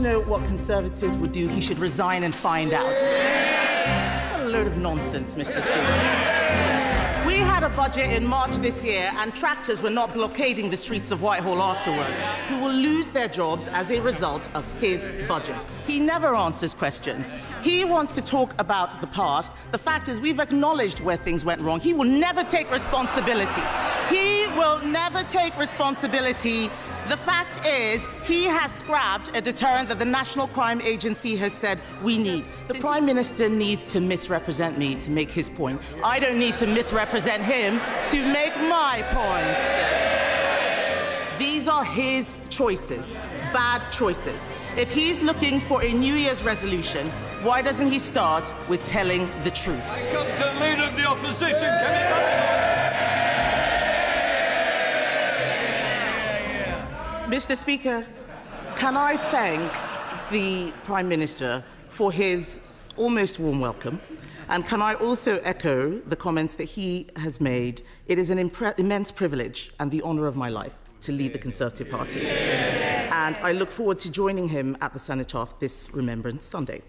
to know what Conservatives would do, he should resign and find out. What a load of nonsense, Mr. Speaker. We had a budget in March this year, and tractors were not blockading the streets of Whitehall afterwards, who will lose their jobs as a result of his budget. He never answers questions. He wants to talk about the past. The fact is, we've acknowledged where things went wrong. He will never take responsibility. He will never take responsibility. The fact is, he has scrapped a deterrent that the National Crime Agency has said we need. The Prime Minister needs to misrepresent me to make his point. I don't need to misrepresent him to make my point. These are his choices, bad choices. If he's looking for a New Year's resolution, why doesn't he start with telling the truth? Here comes the Leader of the Opposition, Kemi Badenoch. Mr. Speaker, can I thank the Prime Minister for his almost warm welcome? And can I also echo the comments that he has made? It is an immense privilege and the honour of my life to lead the Conservative Party. And I look forward to joining him at the Cenotaph this Remembrance Sunday.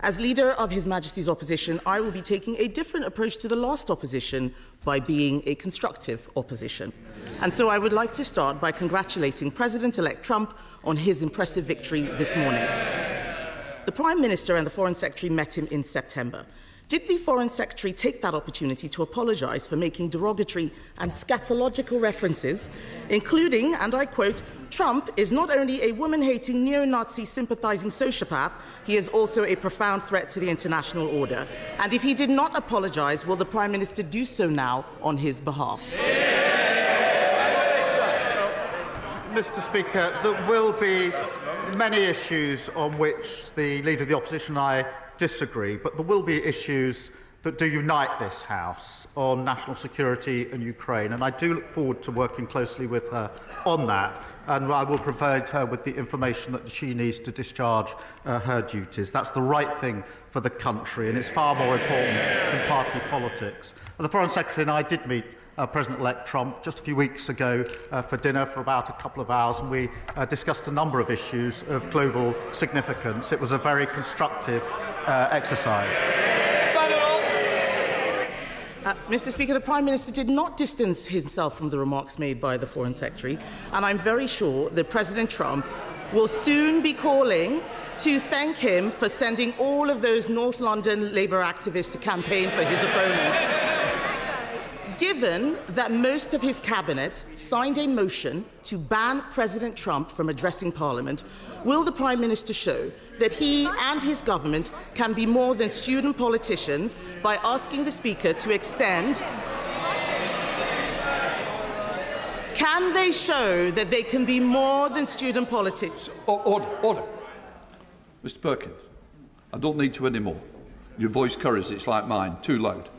As leader of His Majesty's opposition, I will be taking a different approach to the last opposition by being a constructive opposition. And so I would like to start by congratulating President-elect Trump on his impressive victory this morning. The Prime Minister and the Foreign Secretary met him in September. Did the Foreign Secretary take that opportunity to apologise for making derogatory and scatological references, including, and I quote, "Trump is not only a woman-hating, neo-Nazi sympathising sociopath, he is also a profound threat to the international order"? And if he did not apologise, will the Prime Minister do so now on his behalf? Mr. Speaker, there will be many issues on which the Leader of the Opposition and I disagree, but there will be issues that do unite this House on national security and Ukraine, and I do look forward to working closely with her on that, and I will provide her with the information that she needs to discharge her duties. That's the right thing for the country, and it's far more important than party politics. And the Foreign Secretary and I did meet President-elect Trump just a few weeks ago for dinner for about a couple of hours, and we discussed a number of issues of global significance. It was a very constructive exercise. Mr. Speaker, the Prime Minister did not distance himself from the remarks made by the Foreign Secretary, and I'm very sure that President Trump will soon be calling to thank him for sending all of those North London Labour activists to campaign for his opponent. Given that most of his cabinet signed a motion to ban President Trump from addressing Parliament, will the Prime Minister show that he and his government can be more than student politicians by asking the Speaker to extend? Can they show that they can be more than student politicians? Order. Mr. Perkins, I don't need to anymore. Your voice curries, it's like mine, too loud.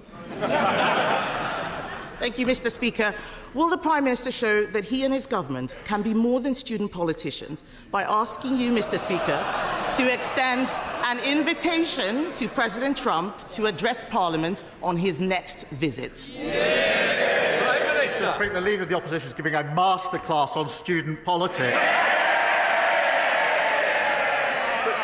Thank you, Mr. Speaker. Will the Prime Minister show that he and his government can be more than student politicians by asking you, Mr. Speaker, to extend an invitation to President Trump to address Parliament on his next visit? Mr. Speaker, the Leader of the Opposition is giving a masterclass on student politics.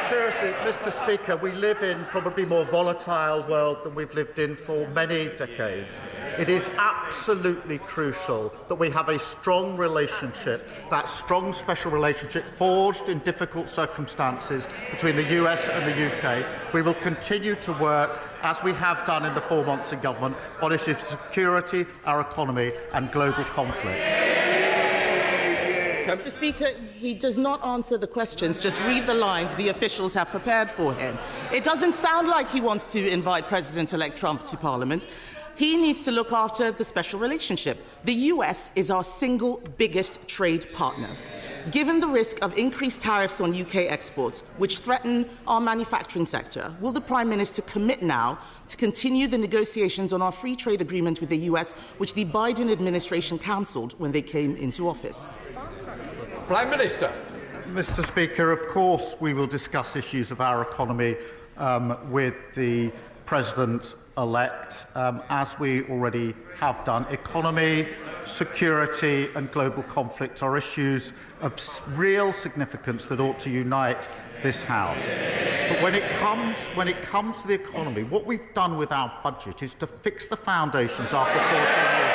Seriously, Mr. Speaker, we live in probably a more volatile world than we've lived in for many decades. It is absolutely crucial that we have a strong relationship, that strong special relationship forged in difficult circumstances between the US and the UK. We will continue to work, as we have done in the 4 months in government, on issues of security, our economy and global conflict. Mr. Speaker, he does not answer the questions, just read the lines the officials have prepared for him. It doesn't sound like he wants to invite President-elect Trump to Parliament. He needs to look after the special relationship. The US is our single biggest trade partner. Given the risk of increased tariffs on UK exports, which threaten our manufacturing sector, will the Prime Minister commit now to continue the negotiations on our free trade agreement with the US, which the Biden administration cancelled when they came into office? Prime Minister. Mr. Speaker, of course we will discuss issues of our economy with the President-elect, as we already have done. Economy, security and global conflict are issues of real significance that ought to unite this House. But when it comes to the economy, what we've done with our budget is to fix the foundations after 14 years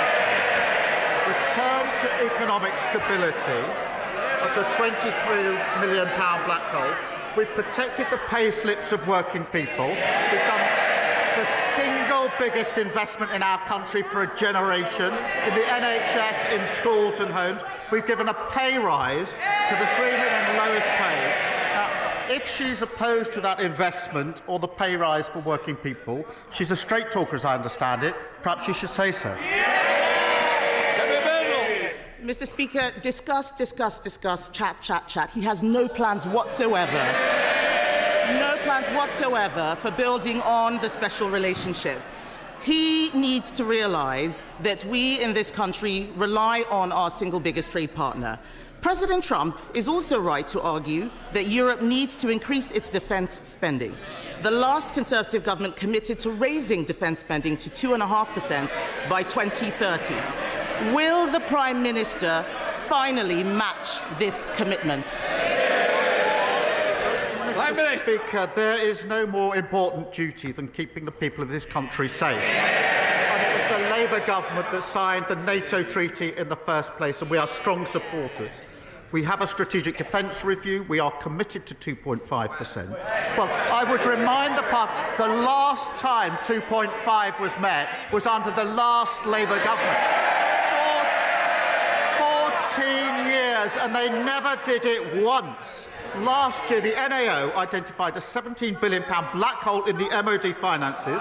of return to economic stability after a £23 million black hole. We've protected the pay slips of working people. We've done the single biggest investment in our country for a generation in the NHS, in schools and homes. We've given a pay rise to the 3 million lowest paid. Now, if she's opposed to that investment or the pay rise for working people, she's a straight talker as I understand it, perhaps she should say so. Mr. Speaker, discuss, chat. He has no plans whatsoever. No plans whatsoever for building on the special relationship. He needs to realise that we in this country rely on our single biggest trade partner. President Trump is also right to argue that Europe needs to increase its defence spending. The last Conservative government committed to raising defence spending to 2.5% by 2030. Will the Prime Minister finally match this commitment? Mr. Speaker, there is no more important duty than keeping the people of this country safe. And it was the Labour government that signed the NATO treaty in the first place, and we are strong supporters. We have a strategic defence review. We are committed to 2.5%. Well, I would remind the last time 2.5 was met was under the last Labour government. 14 years, and they never did it once. Last year, the NAO identified a £17 billion black hole in the MOD finances.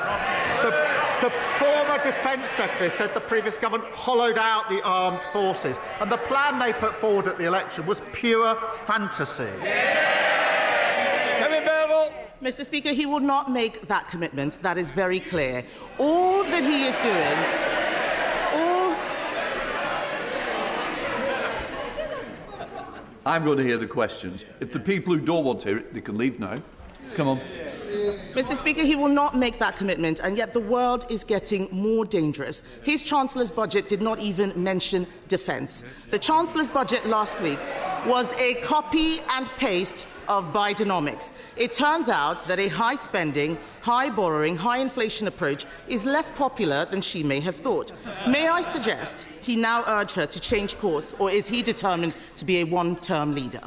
The former Defence Secretary said the previous government hollowed out the armed forces, and the plan they put forward at the election was pure fantasy. Kemi Badenoch. Mr. Speaker, he will not make that commitment. That is very clear. All that he is doing... I'm going to hear the questions. If the people who don't want to hear it, they can leave now. Come on. Mr. Speaker, he will not make that commitment, and yet the world is getting more dangerous. His Chancellor's budget did not even mention defence. The Chancellor's budget last week was a copy and paste of Bidenomics. It turns out that a high-spending, high-borrowing, high-inflation approach is less popular than she may have thought. May I suggest he now urge her to change course, or is he determined to be a one-term leader?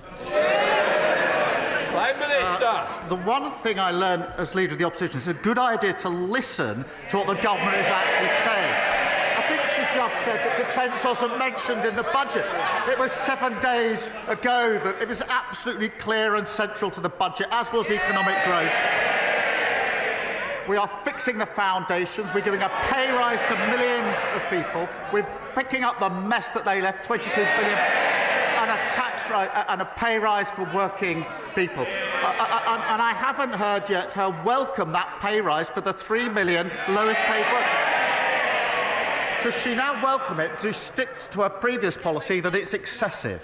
Prime Minister. The one thing I learned as Leader of the Opposition is a good idea to listen to what the government is actually saying. I think she just said that defence wasn't mentioned in the budget. It was 7 days ago that it was absolutely clear and central to the budget, as was economic growth. We are fixing the foundations. We're giving a pay rise to millions of people. We're picking up the mess that they left, £22 billion, and a tax rise and a pay rise for working people. And I haven't heard yet her welcome that pay rise for the 3 million lowest paid workers. Does she now welcome it? Does she stick to her previous policy that it's excessive?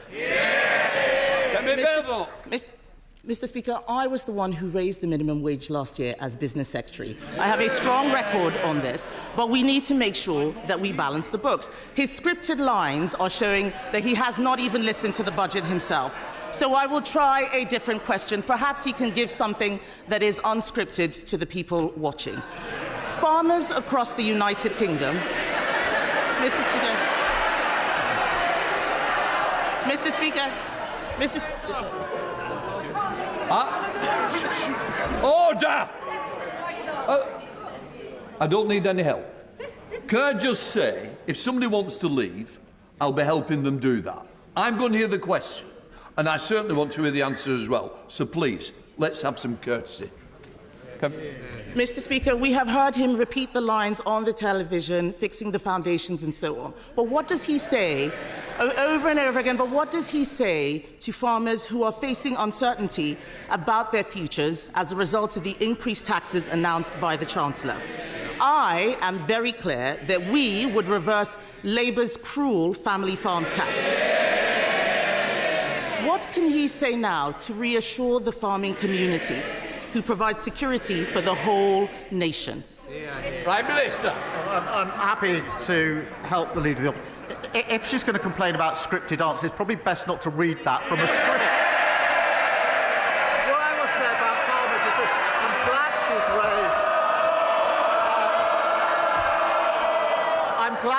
Mr. Speaker, I was the one who raised the minimum wage last year as Business Secretary. I have a strong record on this, but we need to make sure that we balance the books. His scripted lines are showing that he has not even listened to the budget himself. So I will try a different question. Perhaps he can give something that is unscripted to the people watching. Farmers across the United Kingdom... Mr. Speaker. Order! I don't need any help. Can I just say, if somebody wants to leave, I'll be helping them do that. I'm going to hear the question, and I certainly want to hear the answer as well. So please, let's have some courtesy. Mr. Speaker, we have heard him repeat the lines on the television, fixing the foundations and so on. But what does he say, over and over again, but what does he say to farmers who are facing uncertainty about their futures as a result of the increased taxes announced by the Chancellor? I am very clear that we would reverse Labour's cruel family farms tax. What can he say now to reassure the farming community, who provide security for the whole nation? Prime Minister. I'm happy to help the Leader of the Opposition. If she's going to complain about scripted answers, it's probably best not to read that from a script. What I was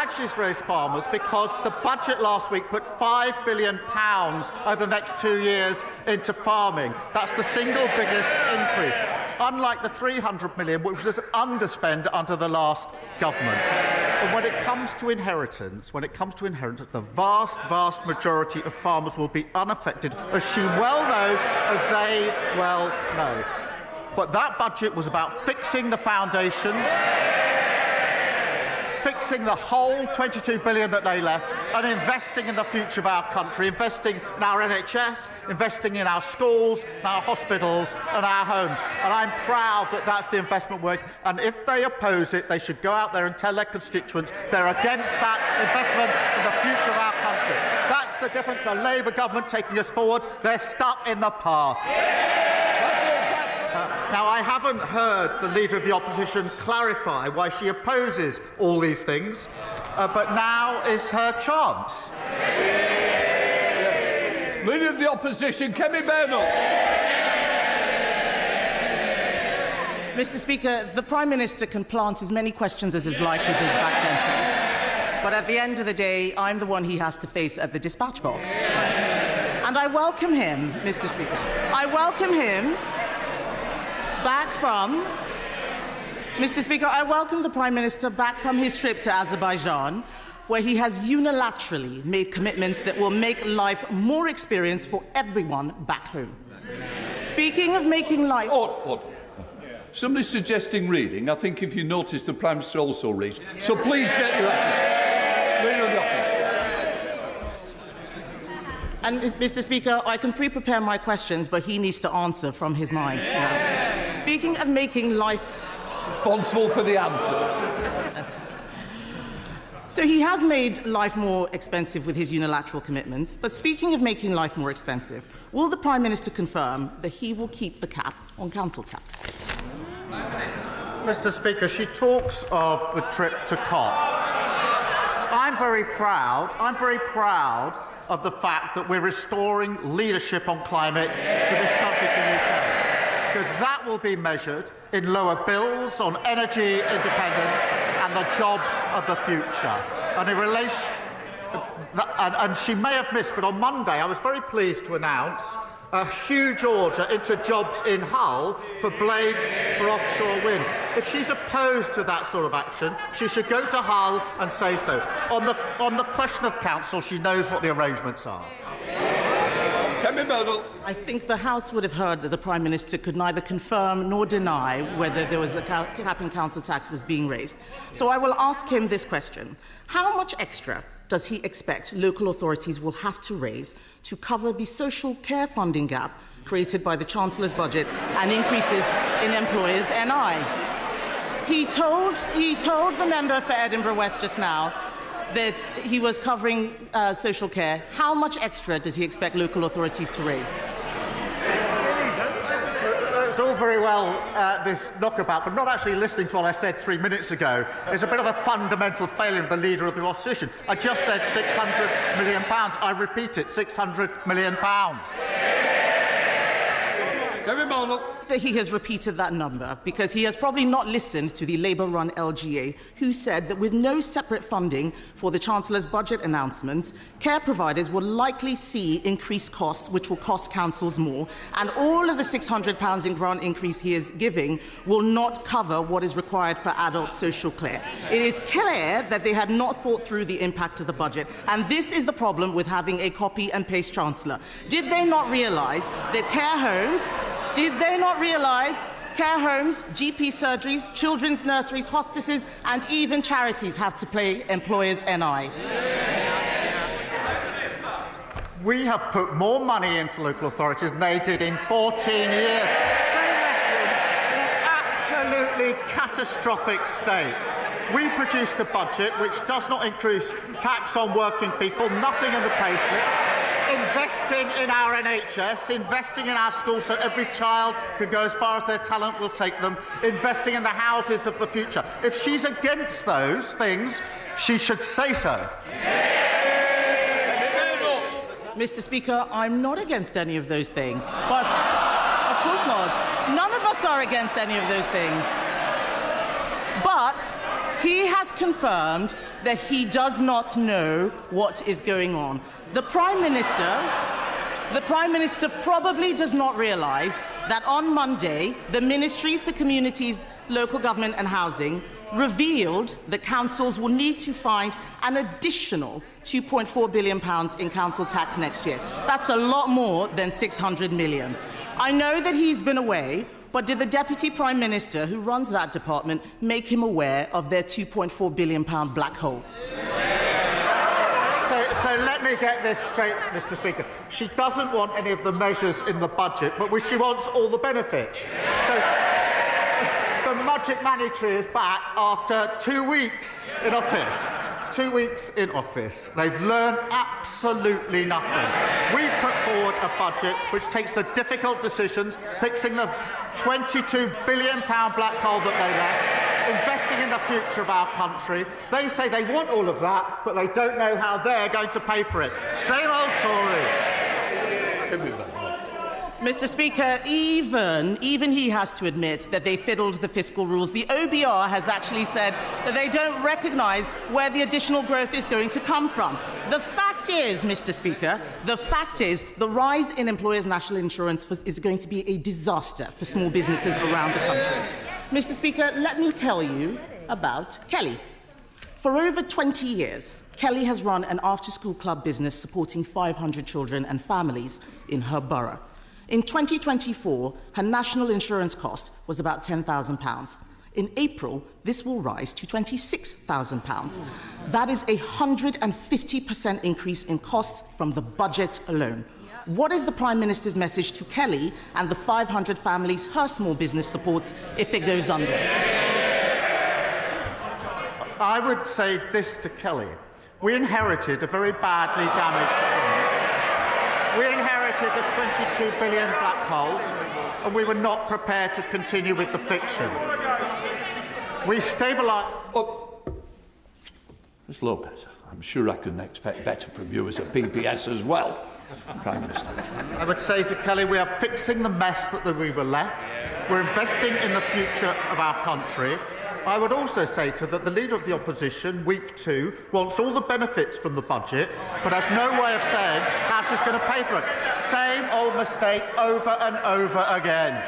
glad she's raised farmers because the budget last week put £5 billion over the next 2 years into farming. That's the single biggest increase, unlike the £300 million, which was underspent under the last government. And when it comes to inheritance, the vast majority of farmers will be unaffected, as she well knows, as they well know. But that budget was about fixing the foundations, fixing the whole $22 billion that they left, and investing in the future of our country, investing in our NHS, investing in our schools, our hospitals and our homes. And I'm proud that that's the investment work. And if they oppose it, they should go out there and tell their constituents they're against that investment in the future of our country. That's the difference. A Labour government taking us forward. They're stuck in the past. Now, I haven't heard the Leader of the Opposition clarify why she opposes all these things, but now is her chance. Leader of the Opposition, Kemi Badenoch. Mr. Speaker, the Prime Minister can plant as many questions as is like with his backbenchers. But at the end of the day, I'm the one he has to face at the dispatch box. And I welcome him, Mr. Speaker. I welcome him back from... Mr. Speaker, I welcome the Prime Minister back from his trip to Azerbaijan, where he has unilaterally made commitments that will make life more experienced for everyone back home. Speaking of making life... Somebody's suggesting reading. I think if you notice, the Prime Minister also reads. So please get your Leader of the Opposition. And, Mr. Speaker, I can pre-prepare my questions, but he needs to answer from his mind. Yes. Speaking of making life... Responsible for the answers. So he has made life more expensive with his unilateral commitments, but speaking of making life more expensive, will the Prime Minister confirm that he will keep the cap on council tax? Mr. Speaker, she talks of the trip to COP. I'm very proud of the fact that we're restoring leadership on climate to this country, to the UK, because that will be measured in lower bills on energy independence and the jobs of the future. And in relation, and she may have missed, but on Monday I was very pleased to announce a huge order into jobs in Hull for blades for offshore wind. If she's opposed to that sort of action, she should go to Hull and say so. On the question of council, she knows what the arrangements are. I think the House would have heard that the Prime Minister could neither confirm nor deny whether there was a cap in council tax was being raised. So I will ask him this question. How much extra does he expect local authorities will have to raise to cover the social care funding gap created by the Chancellor's budget and increases in employers' NI? He told the member for Edinburgh West just now that he was covering social care. How much extra does he expect local authorities to raise? It's all very well, this knockabout, but not actually listening to what I said 3 minutes ago. It's a bit of a fundamental failure of the Leader of the Opposition. I just said £600 million. I repeat it, £600 million. That he has repeated that number because he has probably not listened to the Labour-run LGA, who said that with no separate funding for the Chancellor's budget announcements, care providers will likely see increased costs, which will cost councils more, and all of the £600 in grant increase he is giving will not cover what is required for adult social care. It is clear that they had not thought through the impact of the budget, and this is the problem with having a copy-and-paste Chancellor. Did they not realise that care homes... care homes, GP surgeries, children's nurseries, hospices, and even charities have to pay employers' NI? We have put more money into local authorities than they did in 14 years. They left them in an absolutely catastrophic state. We produced a budget which does not increase tax on working people, nothing in the payslip. Investing in our NHS, investing in our schools so every child can go as far as their talent will take them, investing in the houses of the future. If she's against those things, she should say so. Mr. Speaker, I'm not against any of those things. But, of course not. None of us are against any of those things. But He has confirmed that he does not know what is going on. The Prime Minister probably does not realise that on Monday, the Ministry for Communities, Local Government and Housing revealed that councils will need to find an additional £2.4 billion in council tax next year. That's a lot more than 600 million. I know that he's been away, but did the Deputy Prime Minister, who runs that department, make him aware of their £2.4 billion black hole? So let me get this straight, Mr. Speaker. She doesn't want any of the measures in the budget, but she wants all the benefits. So the magic money tree is back after 2 weeks in office. 2 weeks in office. They've learned absolutely nothing. We've put forward a budget which takes the difficult decisions, fixing the £22 billion black hole that they left, investing in the future of our country. They say they want all of that, but they don't know how they're going to pay for it. Same old Tories. Mr. Speaker, even he has to admit that they fiddled the fiscal rules. The OBR has actually said that they don't recognise where the additional growth is going to come from. The fact is, Mr. Speaker, the rise in employers' national insurance is going to be a disaster for small businesses around the country. Mr. Speaker, let me tell you about Kelly. For over 20 years, Kelly has run an after-school club business supporting 500 children and families in her borough. In 2024, her national insurance cost was about £10,000. In April, this will rise to £26,000. That is a 150% increase in costs from the budget alone. What is the Prime Minister's message to Kelly and the 500 families her small business supports if it goes under? I would say this to Kelly. We inherited a very badly damaged economy. We inherited a £22 billion black hole, and we were not prepared to continue with the fiction. We stabilised... Oh, Ms Lopez, I'm sure I couldn't expect better from you as a PPS as well, Prime Minister. I would say to Kelly, we are fixing the mess that we were left. We're investing in the future of our country. I would also say to her that the Leader of the Opposition, week 2, wants all the benefits from the budget, but has no way of saying how she's going to pay for it. Same old mistake over and over again.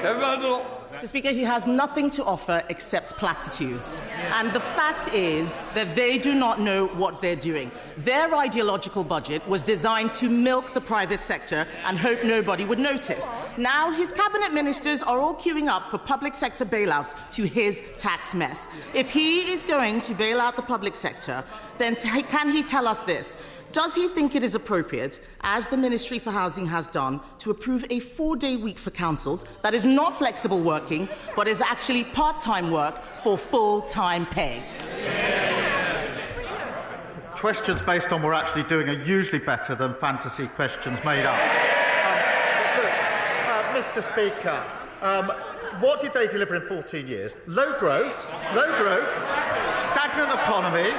Mr. Speaker, he has nothing to offer except platitudes. And the fact is that they do not know what they're doing. Their ideological budget was designed to milk the private sector and hope nobody would notice. Now his cabinet ministers are all queuing up for public sector bailouts to his tax mess. If he is going to bail out the public sector, then can he tell us this? Does he think it is appropriate, as the Ministry for Housing has done, to approve a 4-day week for councils that is not flexible working, but is actually part-time work for full-time pay? Questions based on what we're actually doing are usually better than fantasy questions made up. Mr. Speaker, what did they deliver in 14 years? Low growth, stagnant economy,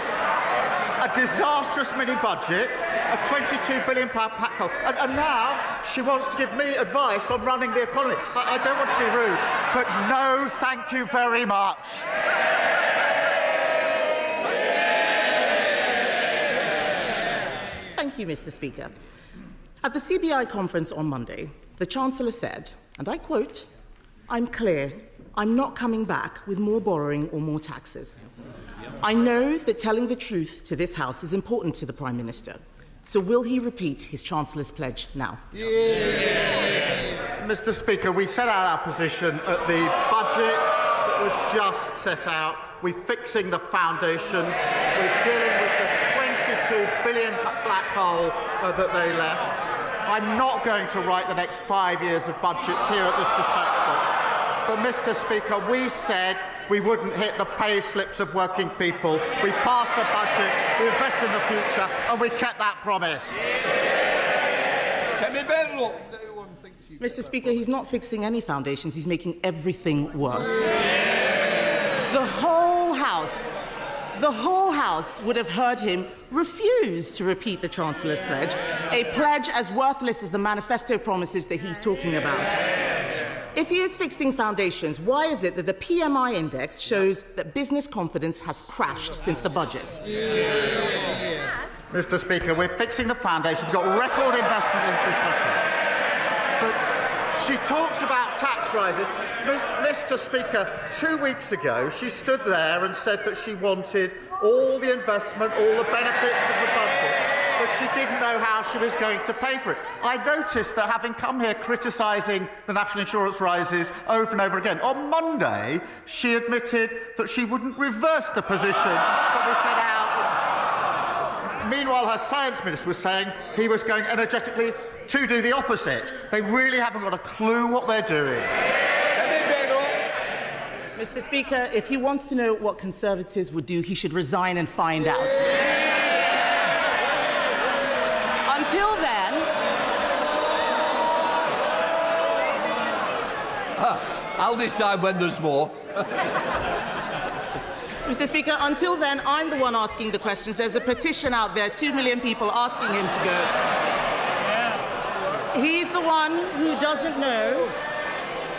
a disastrous mini-budget, a £22 billion black hole. And now she wants to give me advice on running the economy. I don't want to be rude, but no, thank you very much. Thank you, Mr. Speaker. At the CBI conference on Monday, the Chancellor said, and I quote, "I'm clear, I'm not coming back with more borrowing or more taxes. I know that telling the truth to this House is important to the Prime Minister. So will he repeat his Chancellor's pledge now?" Mr. Speaker, we set out our position at the budget that was just set out. We're fixing the foundations. We're dealing with the £22 billion black hole that they left. I'm not going to write the next 5 years of budgets here at this dispatch box. But, Mr. Speaker, we said we wouldn't hit the pay slips of working people. We passed the budget, we invest in the future, and we kept that promise. Kemi Badenoch. Mr. Speaker, he's not fixing any foundations, he's making everything worse. The whole House would have heard him refuse to repeat the Chancellor's pledge, a pledge as worthless as the manifesto promises that he's talking about. If he is fixing foundations, why is it that the PMI index shows that business confidence has crashed since the budget? Mr. Speaker, we're fixing the foundation. We've got record investment into this country. But she talks about tax rises. Mr. Speaker, 2 weeks ago, she stood there and said that she wanted all the investment, all the benefits of the budget, but she didn't know how she was going to pay for it. I noticed that, having come here criticising the national insurance rises over and over again, on Monday she admitted that she wouldn't reverse the position that we set out. Meanwhile, her science minister was saying he was going energetically to do the opposite. They really haven't got a clue what they're doing. Mr. Speaker, if he wants to know what Conservatives would do, he should resign and find out. Until then... I'll decide when there's more. Mr. Speaker, until then, I'm the one asking the questions. There's a petition out there, 2 million people asking him to go. He's the one who doesn't know.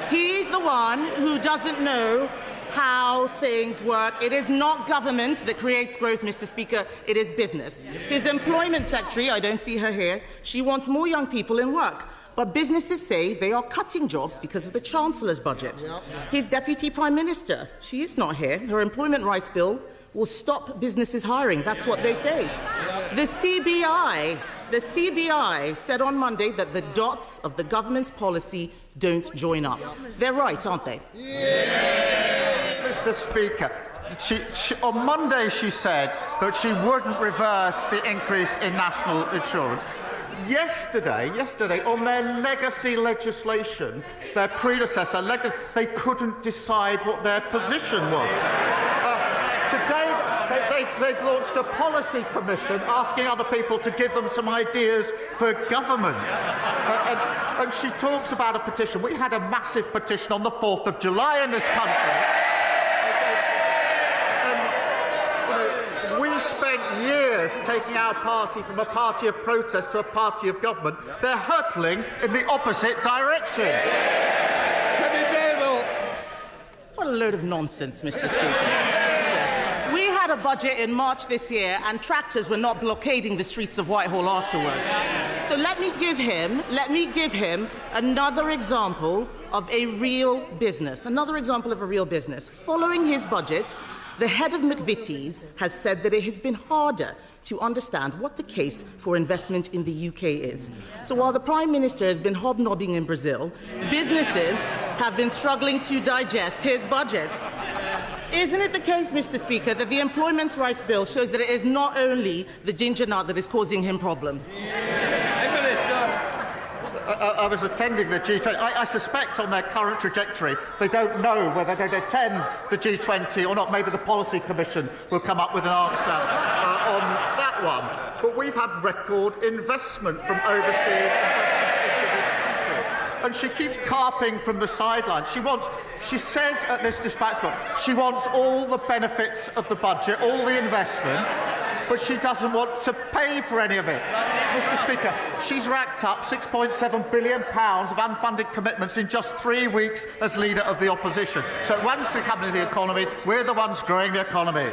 He's the one who doesn't know how things work. It is not government that creates growth, Mr. Speaker. It is business. His employment secretary, I don't see her here, she wants more young people in work. But businesses say they are cutting jobs because of the Chancellor's budget. His Deputy Prime Minister, she is not here. Her employment rights bill will stop businesses hiring. That's what they say. The CBI said on Monday that the dots of the government's policy don't join up. They're right, aren't they? Mr. Speaker, on Monday she said that she wouldn't reverse the increase in national insurance. Yesterday, on their legacy legislation, their predecessor, they couldn't decide what their position was. Today, they've launched a policy commission asking other people to give them some ideas for government. And she talks about a petition. We had a massive petition on the 4th of July in this country. We spent years taking our party from a party of protest to a party of government. They're hurtling in the opposite direction. What a load of nonsense, Mr. Speaker. We had a budget in March this year, and tractors were not blockading the streets of Whitehall afterwards. So let me give him another example of a real business. Following his budget, the head of McVitie's has said that it has been harder to understand what the case for investment in the UK is. So while the Prime Minister has been hobnobbing in Brazil, businesses have been struggling to digest his budget. Isn't it the case, Mr. Speaker, that the Employment Rights Bill shows that it is not only the ginger nut that is causing him problems? I was attending the G20. I suspect on their current trajectory they don't know whether they'd attend the G20 or not. Maybe the Policy Commission will come up with an answer on that one. But we've had record investment from overseas into this country. And she keeps carping from the sidelines. She says at this dispatch book, she wants all the benefits of the budget, all the investment, but she doesn't want to pay for any of it. Mr. Speaker, she's racked up £6.7 billion of unfunded commitments in just 3 weeks as leader of the opposition. So once it comes to the economy, we're the ones growing the economy.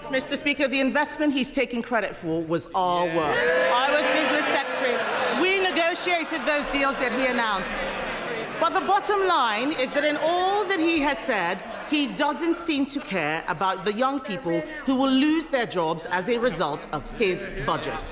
Mr. Speaker, the investment he's taking credit for was our work. I was business secretary. We negotiated those deals that he announced. But the bottom line is that in all that he has said, he doesn't seem to care about the young people who will lose their jobs as a result of his budget.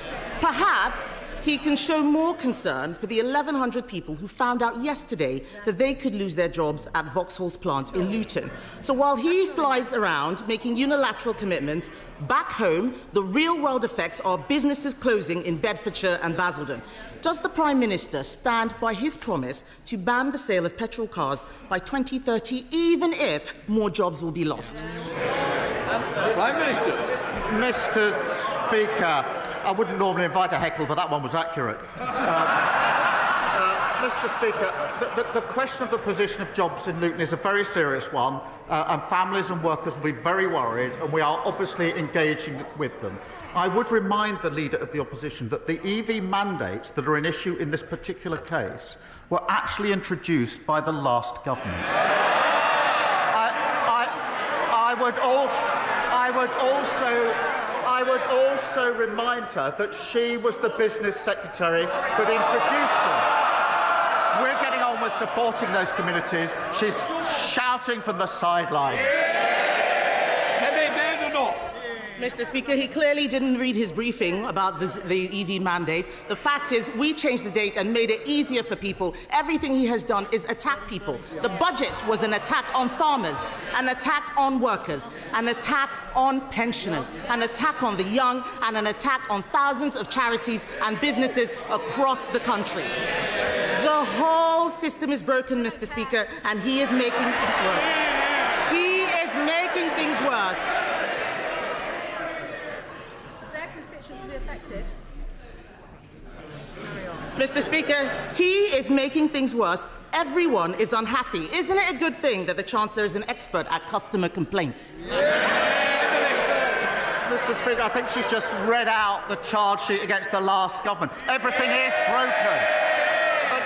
Perhaps he can show more concern for the 1,100 people who found out yesterday that they could lose their jobs at Vauxhall's plant in Luton. So while he flies around making unilateral commitments, back home, the real-world effects are businesses closing in Bedfordshire and Basildon. Does the Prime Minister stand by his promise to ban the sale of petrol cars by 2030, even if more jobs will be lost? Prime Minister. Mr. Speaker, I wouldn't normally invite a heckle, but that one was accurate. Mr. Speaker, the question of the position of jobs in Luton is a very serious one, and families and workers will be very worried, and we are obviously engaging with them. I would remind the Leader of the Opposition that the EV mandates that are an issue in this particular case were actually introduced by the last government. I would also remind her that she was the business secretary that introduced them. We're getting on with supporting those communities. She's shouting from the sidelines. Kemi Badenoch. Mr. Speaker, he clearly didn't read his briefing about the EV mandate. The fact is, we changed the date and made it easier for people. Everything he has done is attack people. The budget was an attack on farmers, an attack on workers, an attack on pensioners, an attack on the young, and an attack on thousands of charities and businesses across the country. The whole system is broken, Mr. Speaker, and he is making things worse. He is making things worse. Affected. Mr. Speaker, he is making things worse. Everyone is unhappy. Isn't it a good thing that the Chancellor is an expert at customer complaints? Mr. Speaker, I think she's just read out the charge sheet against the last government. Everything is broken.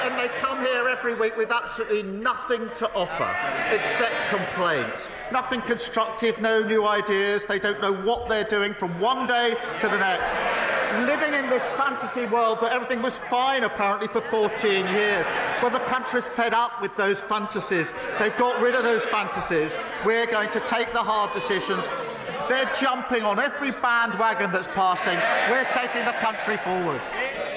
And they come here every week with absolutely nothing to offer except complaints. Nothing constructive, no new ideas. They don't know what they're doing from one day to the next. Living in this fantasy world that everything was fine, apparently, for 14 years. Well, the country's fed up with those fantasies. They've got rid of those fantasies. We're going to take the hard decisions. They're jumping on every bandwagon that's passing. We're taking the country forward.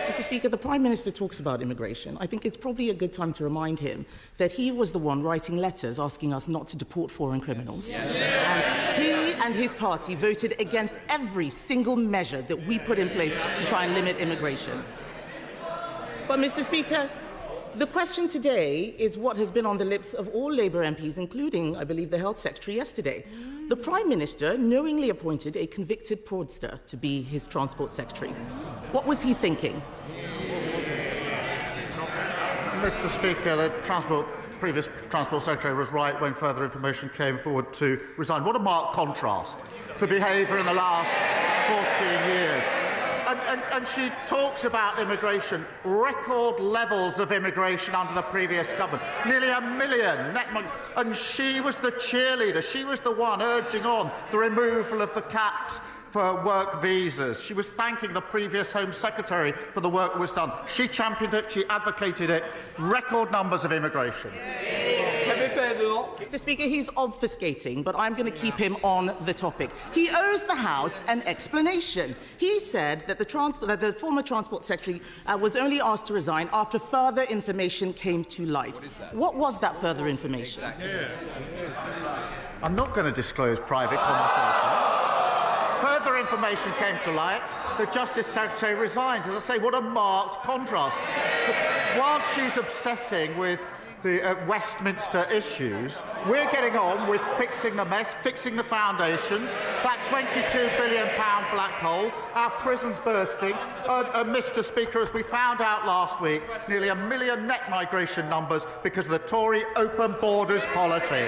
Mr. Speaker, the Prime Minister talks about immigration. I think it's probably a good time to remind him that he was the one writing letters asking us not to deport foreign criminals. And he and his party voted against every single measure that we put in place to try and limit immigration. But, Mr. Speaker, the question today is what has been on the lips of all Labour MPs, including, I believe, the Health Secretary yesterday. The Prime Minister knowingly appointed a convicted fraudster to be his Transport Secretary. What was he thinking? Mr. Speaker, the previous Transport Secretary was right when further information came forward to resign. What a marked contrast to behaviour in the last 14 years. And she talks about immigration, record levels of immigration under the previous government, nearly 1 million. And she was the cheerleader. She was the one urging on the removal of the caps for work visas. She was thanking the previous Home Secretary for the work that was done. She championed it. She advocated it. Record numbers of immigration. Mr. Speaker, he's obfuscating, but I'm going to keep him on the topic. He owes the House an explanation. He said that the former Transport Secretary was only asked to resign after further information came to light. What was that further information? I'm not going to disclose private conversations. Further information came to light. The Justice Secretary resigned. As I say, what a marked contrast. But whilst she's obsessing with the Westminster issues, we're getting on with fixing the mess, fixing the foundations, that £22 billion black hole, our prisons bursting, Mr. Speaker, as we found out last week, nearly 1 million net migration numbers because of the Tory open borders policy.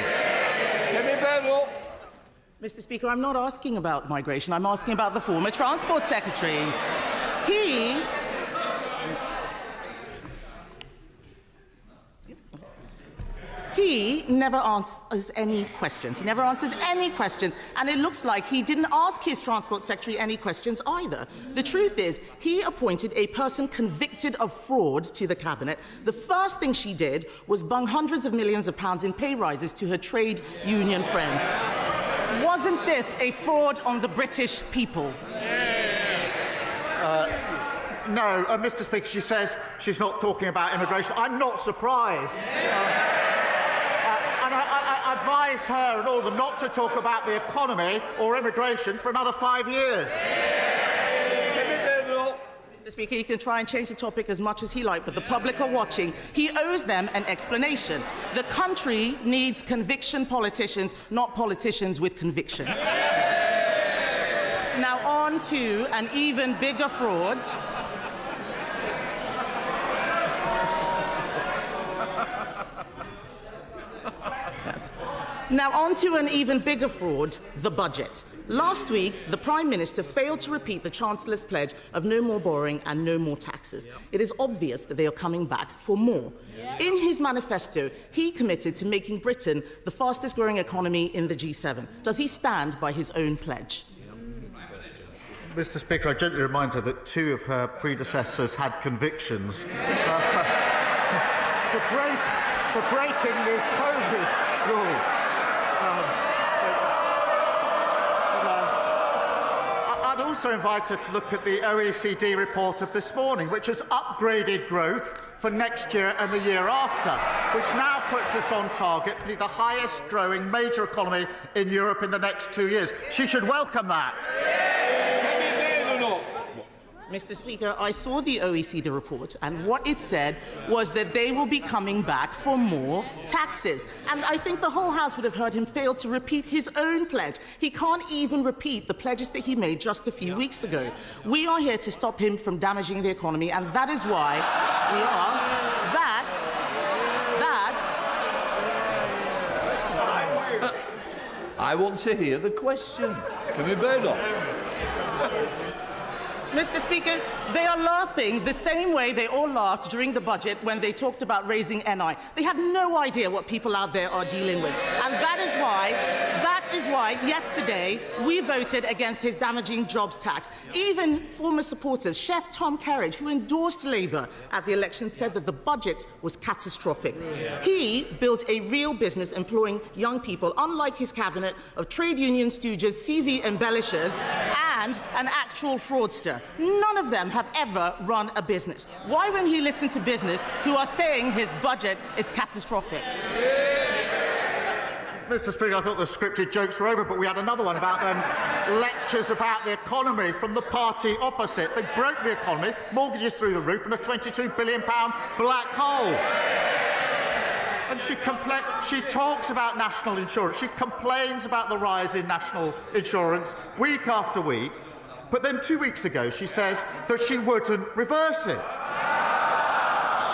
Mr. Speaker, I'm not asking about migration. I'm asking about the former Transport Secretary. He never answers any questions. He never answers any questions. And it looks like he didn't ask his Transport Secretary any questions either. The truth is, he appointed a person convicted of fraud to the Cabinet. The first thing she did was bung hundreds of millions of pounds in pay rises to her trade union friends. Wasn't this a fraud on the British people? No, Mr. Speaker, she says she's not talking about immigration. I'm not surprised. And I advise her and all of them not to talk about the economy or immigration for another 5 years. Mr. Speaker, he can try and change the topic as much as he likes, but the public are watching. He owes them an explanation. The country needs conviction politicians, not politicians with convictions. Now on to an even bigger fraud. Now, on to an even bigger fraud, the budget. Last week, the Prime Minister failed to repeat the Chancellor's pledge of no more borrowing and no more taxes. It is obvious that they are coming back for more. In his manifesto, he committed to making Britain the fastest-growing economy in the G7. Does he stand by his own pledge? Mr. Speaker, I gently remind her that 2 of her predecessors had convictions for breaking the COVID rules. I'd also invite her to look at the OECD report of this morning, which has upgraded growth for next year and the year after, which now puts us on target to be the highest-growing major economy in Europe in the next 2 years. She should welcome that. Mr. Speaker, I saw the OECD report, and what it said was that they will be coming back for more taxes. And I think the whole House would have heard him fail to repeat his own pledge. He can't even repeat the pledges that he made just a few weeks ago. We are here to stop him from damaging the economy, and that is why we are I want to hear the question. Kemi Badenoch. Mr. Speaker, they are laughing the same way they all laughed during the budget when they talked about raising NI. They have no idea what people out there are dealing with. And that is why yesterday we voted against his damaging jobs tax. Even former supporters, Chef Tom Carriage, who endorsed Labour at the election, said that the budget was catastrophic. He built a real business employing young people, unlike his cabinet of trade union stooges, CV embellishers, and an actual fraudster. None of them have ever run a business. Why, when he listened to business, who are saying his budget is catastrophic? Mr. Speaker, I thought the scripted jokes were over, but we had another one about lectures about the economy from the party opposite. They broke the economy, mortgages through the roof, and a £22 billion black hole. And she talks about national insurance. She complains about the rise in national insurance week after week. But then 2 weeks ago, she says that she wouldn't reverse it.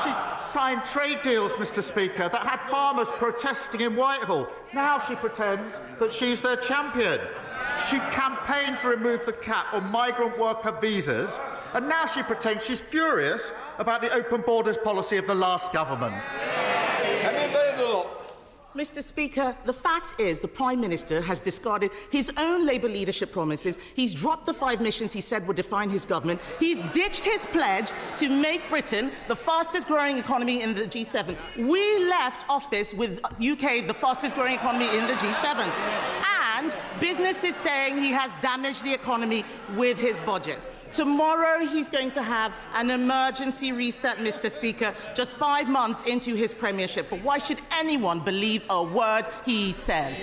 She signed trade deals, Mr. Speaker, that had farmers protesting in Whitehall. Now she pretends that she's their champion. She campaigned to remove the cap on migrant worker visas, and now she pretends she's furious about the open borders policy of the last government. Mr. Speaker, the fact is the Prime Minister has discarded his own Labour leadership promises. He's dropped the 5 missions he said would define his government. He's ditched his pledge to make Britain the fastest-growing economy in the G7. We left office with UK the fastest-growing economy in the G7. And business is saying he has damaged the economy with his budget. Tomorrow he's going to have an emergency reset, Mr. Speaker, just 5 months into his premiership. But why should anyone believe a word he says?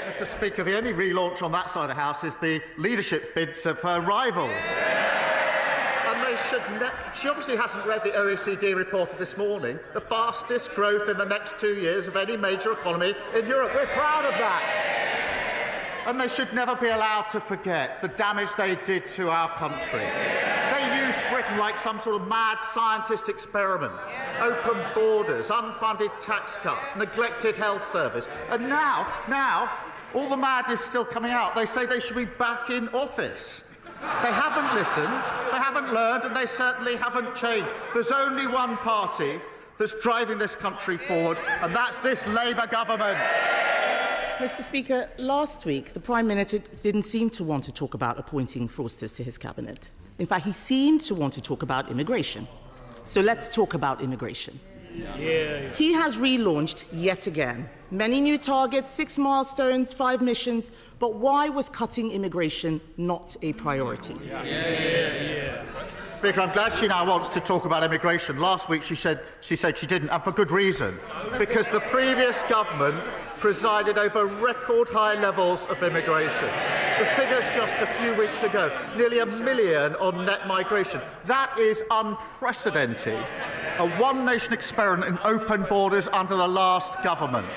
Mr. Speaker, the only relaunch on that side of the House is the leadership bids of her rivals. And they she obviously hasn't read the OECD report of this morning, the fastest growth in the next 2 years of any major economy in Europe. We're proud of that. And they should never be allowed to forget the damage they did to our country. They used Britain like some sort of mad scientist experiment. Open borders, unfunded tax cuts, neglected health service. And now, all the madness is still coming out. They say they should be back in office. They haven't listened, they haven't learned, and they certainly haven't changed. There's only one party that's driving this country forward, and that's this Labour government. Mr. Speaker, last week the Prime Minister didn't seem to want to talk about appointing fraudsters to his cabinet. In fact, he seemed to want to talk about immigration. So let's talk about immigration. He has relaunched yet again. Many new targets, 6 milestones, 5 missions. But why was cutting immigration not a priority? Speaker, I'm glad she now wants to talk about immigration. Last week she said she didn't, and for good reason. Because the previous government presided over record high levels of immigration. The figures just a few weeks ago, nearly 1 million on net migration. That is unprecedented. A one-nation experiment in open borders under the last government.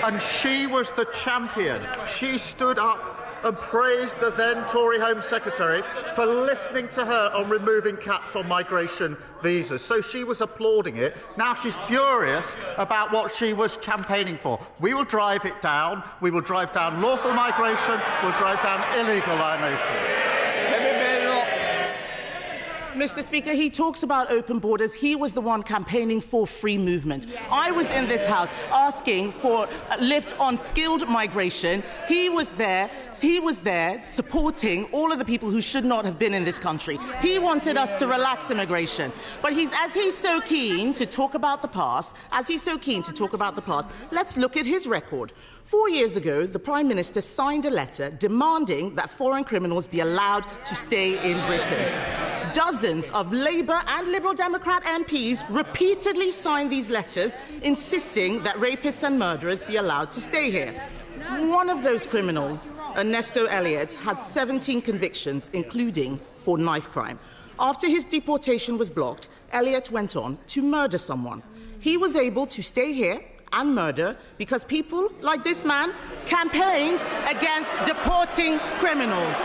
And she was the champion. She stood up and praised the then Tory Home Secretary for listening to her on removing caps on migration visas. So she was applauding it. Now she's furious about what she was campaigning for. We will drive it down. We will drive down lawful migration. We'll drive down illegal migration. Mr. Speaker, he talks about open borders. He was the one campaigning for free movement. I was in this House asking for a lift on skilled migration. He was there supporting all of the people who should not have been in this country. He wanted us to relax immigration. But as he's so keen to talk about the past, let's look at his record. 4 years ago, the Prime Minister signed a letter demanding that foreign criminals be allowed to stay in Britain. Dozens of Labour and Liberal Democrat MPs repeatedly signed these letters insisting that rapists and murderers be allowed to stay here. One of those criminals, Ernesto Elliott, had 17 convictions, including for knife crime. After his deportation was blocked, Elliott went on to murder someone. He was able to stay here and murder because people like this man campaigned against deporting criminals.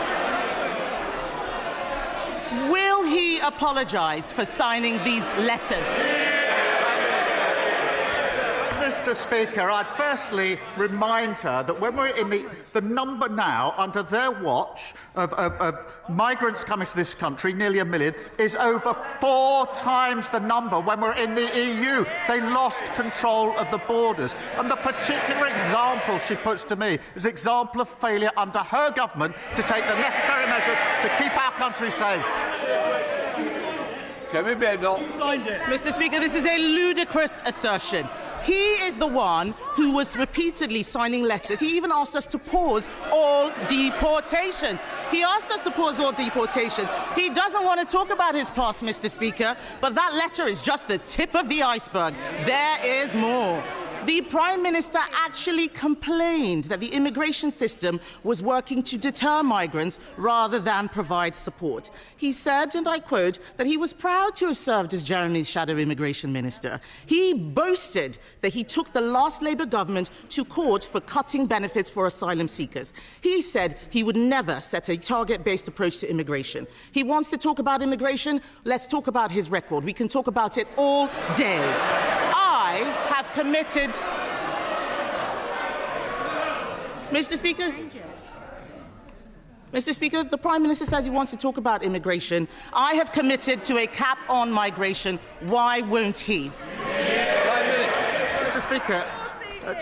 Will he apologise for signing these letters? Mr. Speaker, I'd firstly remind her that when we're in the number now, under their watch, of migrants coming to this country, nearly 1 million, is over 4 times the number when we're in the EU. They lost control of the borders. And the particular example she puts to me is an example of failure under her government to take the necessary measures to keep our country safe. Kemi Badenoch. Mr. Speaker, this is a ludicrous assertion. He is the one who was repeatedly signing letters. He even asked us to pause all deportations. He doesn't want to talk about his past, Mr. Speaker, but that letter is just the tip of the iceberg. There is more. The Prime Minister actually complained that the immigration system was working to deter migrants rather than provide support. He said, and I quote, that he was proud to have served as Jeremy's shadow immigration minister. He boasted that he took the last Labour government to court for cutting benefits for asylum seekers. He said he would never set a target-based approach to immigration. He wants to talk about immigration. Let's talk about his record. We can talk about it all day. I have committed... Mr. Speaker, the Prime Minister says he wants to talk about immigration. I have committed to a cap on migration. Why won't he? Mr. Speaker,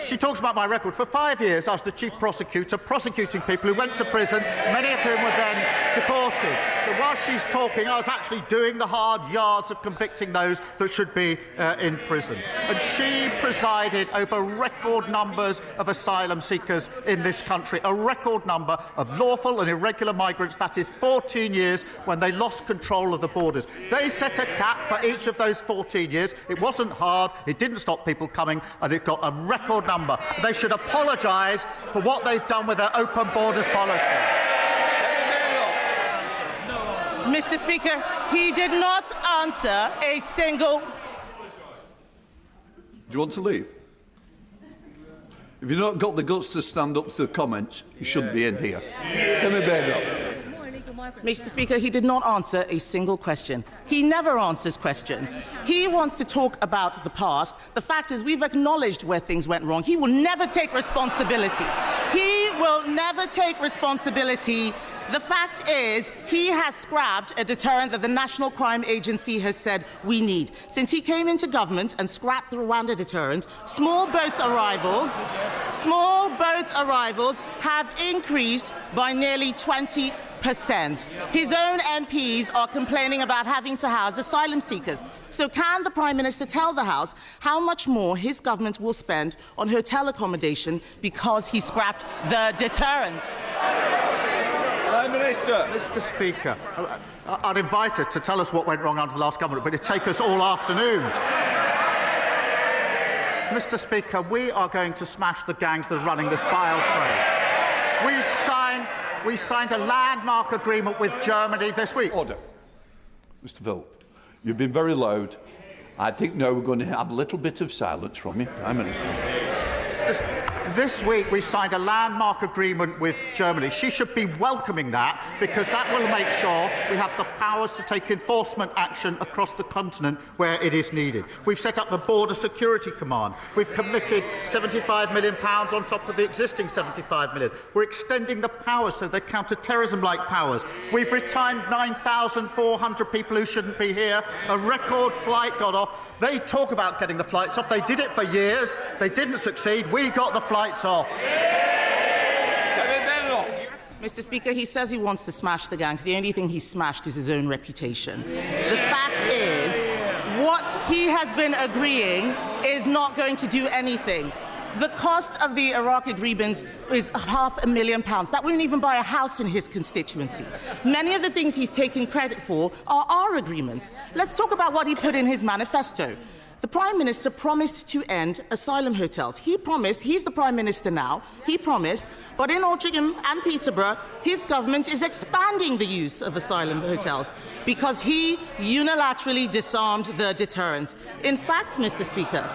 she talks about my record. For 5 years, I was the chief prosecutor prosecuting people who went to prison, many of whom were then deported. So while she's talking, I was actually doing the hard yards of convicting those that should be in prison. And she presided over record numbers of asylum seekers in this country, a record number of lawful and irregular migrants. That is 14 years when they lost control of the borders. They set a cap for each of those 14 years. It wasn't hard. It didn't stop people coming, and it got a record number. They should apologise for what they've done with their open borders policy. Mr. Speaker, he did not answer a single... Do you want to leave? If you've not got the guts to stand up to the comments, you shouldn't be in here. Kemi Badenoch. Mr. Speaker, he did not answer a single question. He never answers questions. He wants to talk about the past. The fact is, we've acknowledged where things went wrong. He will never take responsibility. He will never take responsibility. The fact is, he has scrapped a deterrent that the National Crime Agency has said we need. Since he came into government and scrapped the Rwanda deterrent, small boat arrivals have increased by nearly 20%. His own MPs are complaining about having to house asylum seekers. So can the Prime Minister tell the House how much more his government will spend on hotel accommodation because he scrapped the deterrent? Prime Minister. Mr. Speaker, I'd invite her to tell us what went wrong under the last government, but it'd take us all afternoon. Mr. Speaker, we are going to smash the gangs that are running this vile trade. We signed a landmark agreement with Germany this week. Order. Mr. Philp, you've been very loud. I think now we're going to have a little bit of silence from you, Prime Minister. This week we signed a landmark agreement with Germany. She should be welcoming that, because that will make sure we have the powers to take enforcement action across the continent where it is needed. We've set up the Border Security Command. We've committed £75 million on top of the existing £75 million. We're extending the powers so they're counter-terrorism-like powers. We've retained 9,400 people who shouldn't be here. A record flight got off. They talk about getting the flights off. They did it for years. They didn't succeed. We got the flights off. Mr. Speaker, he says he wants to smash the gangs. The only thing he smashed is his own reputation. The fact is, what he has been agreeing is not going to do anything. The cost of the Iraq agreement is £500,000. That wouldn't even buy a house in his constituency. Many of the things he's taking credit for are our agreements. Let's talk about what he put in his manifesto. The Prime Minister promised to end asylum hotels. He promised, he's the Prime Minister now, he promised, but in Altrincham and Peterborough, his government is expanding the use of asylum hotels because he unilaterally disarmed the deterrent. In fact, Mr. Speaker,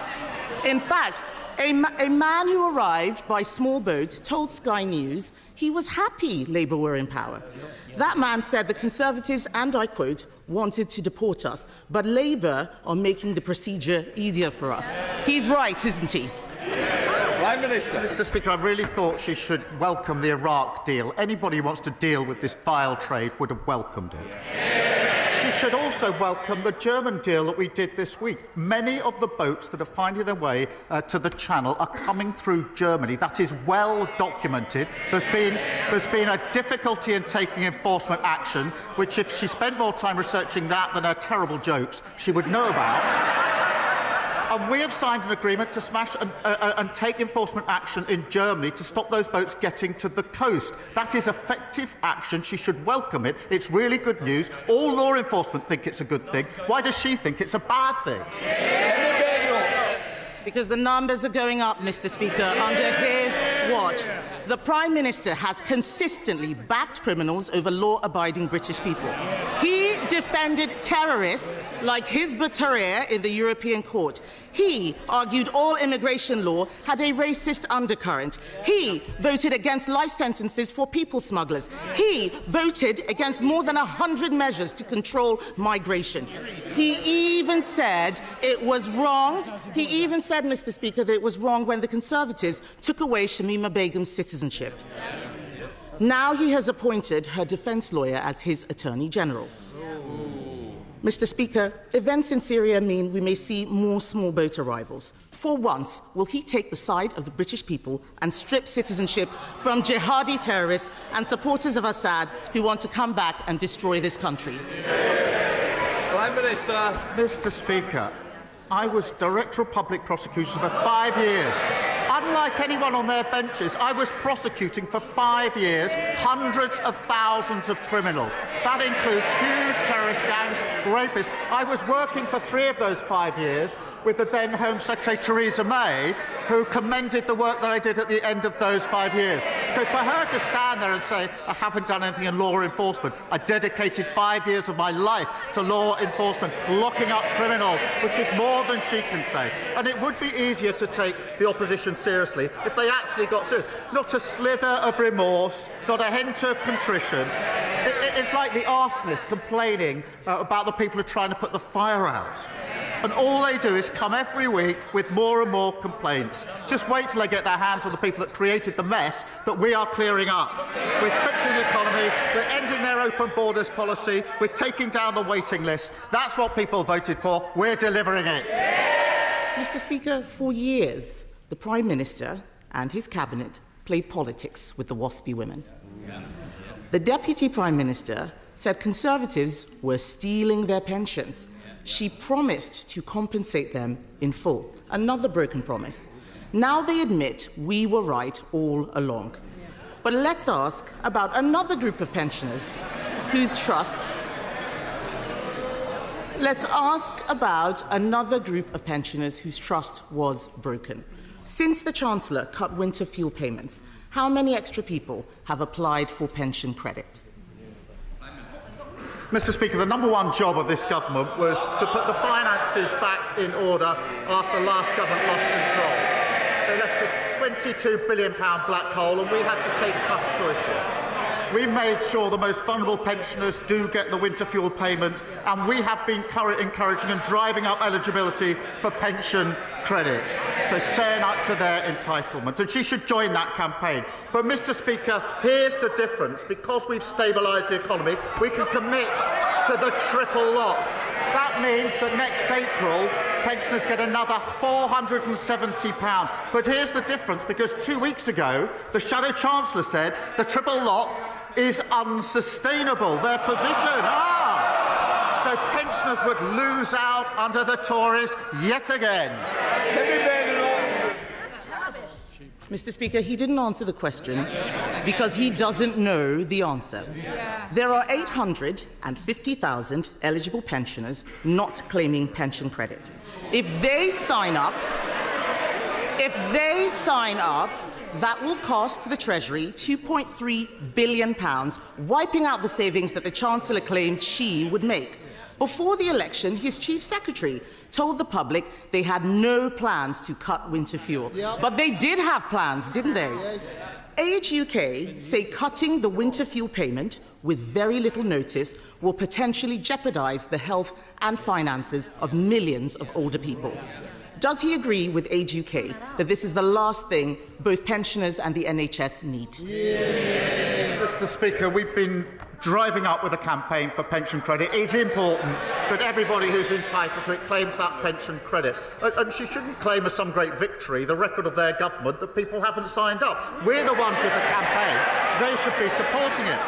a man who arrived by small boat told Sky News he was happy Labour were in power. That man said the Conservatives, and I quote, wanted to deport us, but Labour are making the procedure easier for us. He's right, isn't he? Prime Minister. Mr. Speaker, I really thought she should welcome the Iraq deal. Anybody who wants to deal with this vile trade would have welcomed it. She should also welcome the German deal that we did this week. Many of the boats that are finding their way to the Channel are coming through Germany. That is well documented. There's been a difficulty in taking enforcement action, which if she spent more time researching that than her terrible jokes, she would know about. And we have signed an agreement to smash and take enforcement action in Germany to stop those boats getting to the coast. That is effective action. She should welcome it. It's really good news. All law enforcement think it's a good thing. Why does she think it's a bad thing? Because the numbers are going up, Mr. Speaker, under his watch. The Prime Minister has consistently backed criminals over law-abiding British people. He defended terrorists like Hizb ut-Tahrir in the European Court. He argued all immigration law had a racist undercurrent. He voted against life sentences for people smugglers. He voted against more than 100 measures to control migration. He even said it was wrong. He even said, Mr. Speaker, that it was wrong when the Conservatives took away Shamima Begum's citizenship. Now he has appointed her defence lawyer as his Attorney General. Mr. Speaker, events in Syria mean we may see more small boat arrivals. For once, will he take the side of the British people and strip citizenship from jihadi terrorists and supporters of Assad who want to come back and destroy this country? Prime Minister. Mr. Speaker, I was Director of Public Prosecution for 5 years. Unlike anyone on their benches, I was prosecuting for 5 years hundreds of thousands of criminals. That includes huge terrorist gangs, rapists. I was working for 3 of those 5 years with the then Home Secretary Theresa May, who commended the work that I did at the end of those 5 years. So for her to stand there and say, I haven't done anything in law enforcement, I dedicated 5 years of my life to law enforcement, locking up criminals, which is more than she can say. And it would be easier to take the opposition seriously if they actually got serious. Not a slither of remorse, not a hint of contrition. It's like the arsonist complaining about the people who are trying to put the fire out. And all they do is come every week with more and more complaints. Just wait till they get their hands on the people that created the mess that we are clearing up. We're fixing the economy, we're ending their open borders policy, we're taking down the waiting list. That's what people voted for. We're delivering it. Mr. Speaker, for years, the Prime Minister and his cabinet played politics with the WASPy women. The Deputy Prime Minister said Conservatives were stealing their pensions. She promised to compensate them in full. Another broken promise. Now they admit we were right all along. But let's ask about another group of pensioners whose trust... Let's ask about another group of pensioners whose trust was broken. Since the Chancellor cut winter fuel payments, how many extra people have applied for pension credit? Mr. Speaker, the number one job of this government was to put the finances back in order after the last government lost control. They left £22 billion black hole, and we had to take tough choices. We made sure the most vulnerable pensioners do get the winter fuel payment, and we have been encouraging and driving up eligibility for pension credit, so saying up to their entitlement. And she should join that campaign. But, Mr. Speaker, here's the difference. Because we've stabilised the economy, we can commit to the triple lock. That means that next April, pensioners get another £470. But here's the difference, because 2 weeks ago, the Shadow Chancellor said the triple lock is unsustainable. Their position. So pensioners would lose out under the Tories yet again. Kemi Badenoch. Mr. Speaker, he didn't answer the question because he doesn't know the answer. There are 850,000 eligible pensioners not claiming pension credit. If they sign up, that will cost the Treasury £2.3 billion, wiping out the savings that the Chancellor claimed she would make. Before the election, his Chief Secretary told the public they had no plans to cut winter fuel. But they did have plans, didn't they? Age UK say cutting the winter fuel payment with very little notice will potentially jeopardise the health and finances of millions of older people. Does he agree with Age UK that this is the last thing both pensioners and the NHS need? Mr. Speaker, we've been driving up with a campaign for pension credit. It's important that everybody who's entitled to it claims that pension credit. And she shouldn't claim as some great victory the record of their government that people haven't signed up. We're the ones with the campaign. They should be supporting it.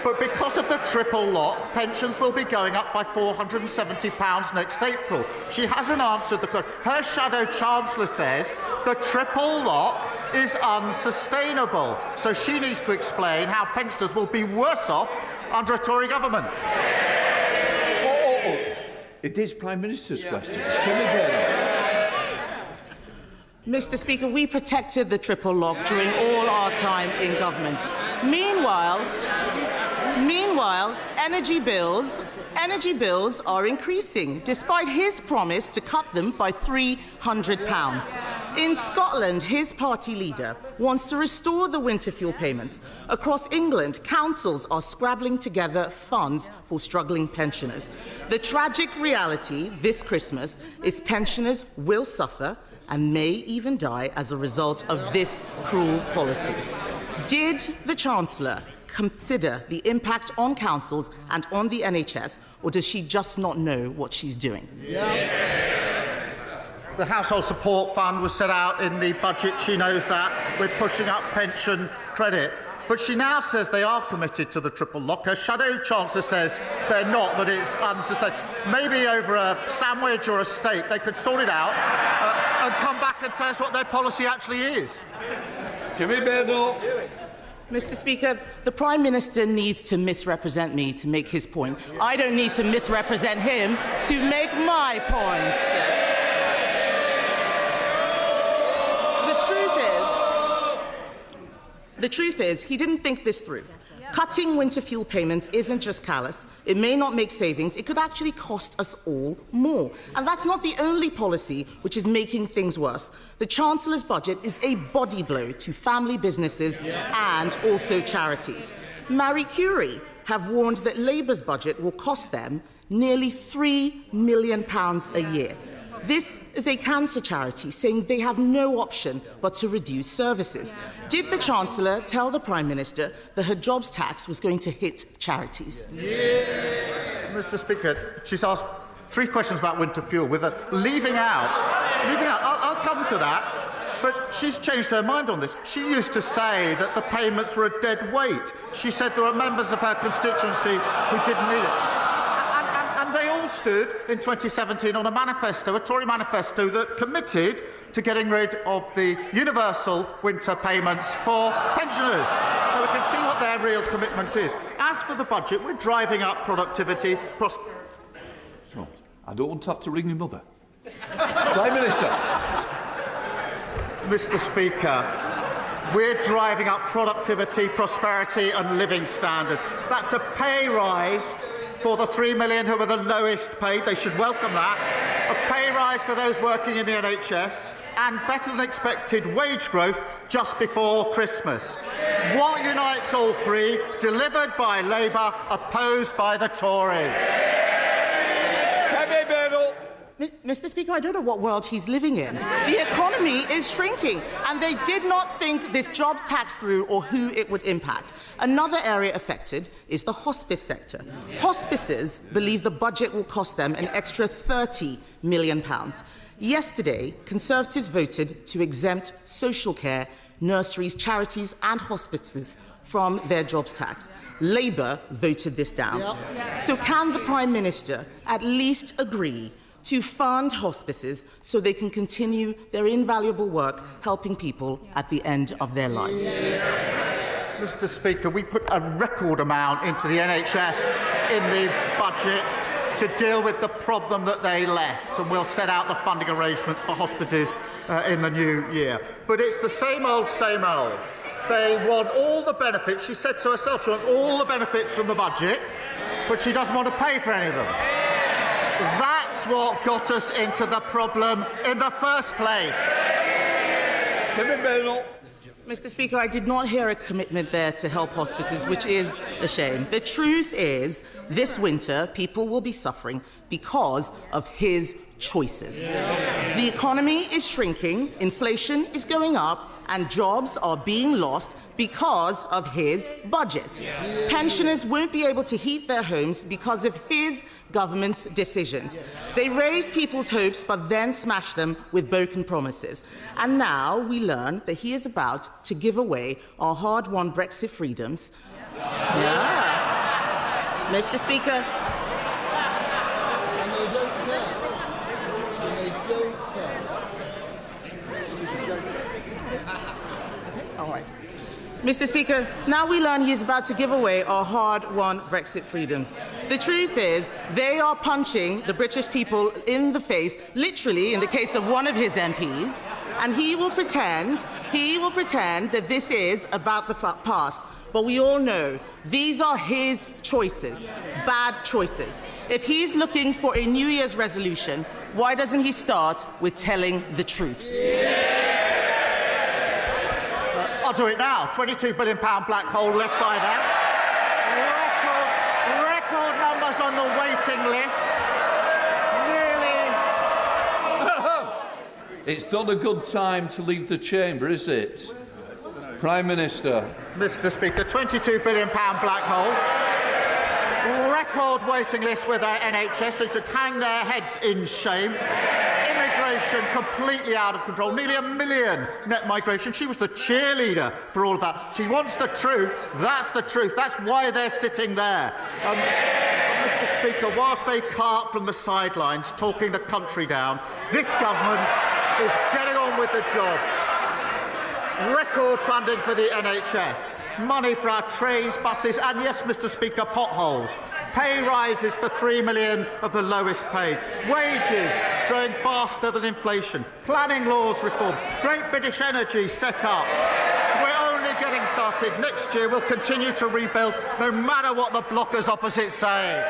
But because of the triple lock, pensions will be going up by £470 next April. She hasn't answered the question. Her Shadow Chancellor says the triple lock is unsustainable. So she needs to explain how pensioners will be worse off under a Tory government. It is Prime Minister's question. It's Kemi Badenoch. Mr. Speaker, we protected the triple lock during all our time in government. Meanwhile, energy bills are increasing, despite his promise to cut them by £300. In Scotland, his party leader wants to restore the winter fuel payments. Across England, councils are scrabbling together funds for struggling pensioners. The tragic reality this Christmas is pensioners will suffer and may even die as a result of this cruel policy. Did the Chancellor consider the impact on councils and on the NHS, or does she just not know what she's doing? The Household Support Fund was set out in the budget. She knows that. We're pushing up pension credit. But she now says they are committed to the triple lock. Her Shadow Chancellor says they're not, that it's unsustainable. Maybe over a sandwich or a steak they could sort it out and come back and tell us what their policy actually is. Kemi Badenoch. Mr. Speaker, the Prime Minister needs to misrepresent me to make his point. I don't need to misrepresent him to make my point. Yes. The truth is, he didn't think this through. Cutting winter fuel payments isn't just callous. It may not make savings. It could actually cost us all more. And that's not the only policy which is making things worse. The Chancellor's budget is a body blow to family businesses and also charities. Marie Curie have warned that Labour's budget will cost them nearly £3 million a year. This is a cancer charity saying they have no option but to reduce services. Did the Chancellor tell the Prime Minister that her jobs tax was going to hit charities? Mr. Speaker, she's asked 3 questions about winter fuel with leaving out. I'll come to that. But she's changed her mind on this. She used to say that the payments were a dead weight. She said there were members of her constituency who didn't need it. And they all stood in 2017 on a manifesto, a Tory manifesto, that committed to getting rid of the universal winter payments for pensioners. So we can see what their real commitment is. As for the budget, we're driving up productivity. I don't want to have to ring your mother. Prime Minister. Mr. Speaker, we're driving up productivity, prosperity and living standards. That's a pay rise for the 3 million who are the lowest paid. They should welcome that. A pay rise for those working in the NHS. and better-than-expected wage growth just before Christmas. What unites all three? Delivered by Labour, opposed by the Tories. Kemi Badenoch. Mr. Speaker, I don't know what world he's living in. The economy is shrinking, and they did not think this jobs tax through or who it would impact. Another area affected is the hospice sector. Hospices believe the budget will cost them an extra £30 million. Yesterday, Conservatives voted to exempt social care, nurseries, charities and hospices from their jobs tax. Labour voted this down. So can the Prime Minister at least agree to fund hospices so they can continue their invaluable work helping people at the end of their lives? Mr. Speaker, we put a record amount into the NHS in the budget to deal with the problem that they left, and we'll set out the funding arrangements for hospices in the new year. But it's the same old, same old. They want all the benefits. She said to herself she wants all the benefits from the budget, but she doesn't want to pay for any of them. That's what got us into the problem in the first place. Kemi Badenoch. Mr. Speaker, I did not hear a commitment there to help hospices, which is a shame. The truth is, this winter, people will be suffering because of his choices. The economy is shrinking, inflation is going up, and jobs are being lost because of his budget. Pensioners won't be able to heat their homes because of his government's decisions. They raise people's hopes but then smash them with broken promises. And now we learn that he is about to give away our hard-won Brexit freedoms. Yeah. Mr. Speaker. All right. Mr. Speaker, now we learn he is about to give away our hard-won Brexit freedoms. The truth is, they are punching the British people in the face, literally in the case of one of his MPs, and he will pretend that this is about the past. But we all know these are his choices, bad choices. If he's looking for a New Year's resolution, why doesn't he start with telling the truth? I'll do it now. £22 billion black hole left by now. Record numbers on the waiting lists. Nearly. It's not a good time to leave the chamber, is it? Prime Minister. Mr. Speaker, £22 billion black hole. Record waiting list with our NHS. They should hang their heads in shame. Immigration completely out of control. Nearly 1 million net migration. She was the cheerleader for all of that. She wants the truth. That's the truth. That's why they're sitting there. Mr. Speaker, whilst they cart from the sidelines, talking the country down, this government is getting on with the job. Record funding for the NHS. Money for our trains, buses, and yes, Mr. Speaker, potholes. Pay rises for 3 million of the lowest paid. Wages growing faster than inflation. Planning laws reform. Great British Energy set up. We're only getting started. Next year we'll continue to rebuild no matter what the blockers opposite say.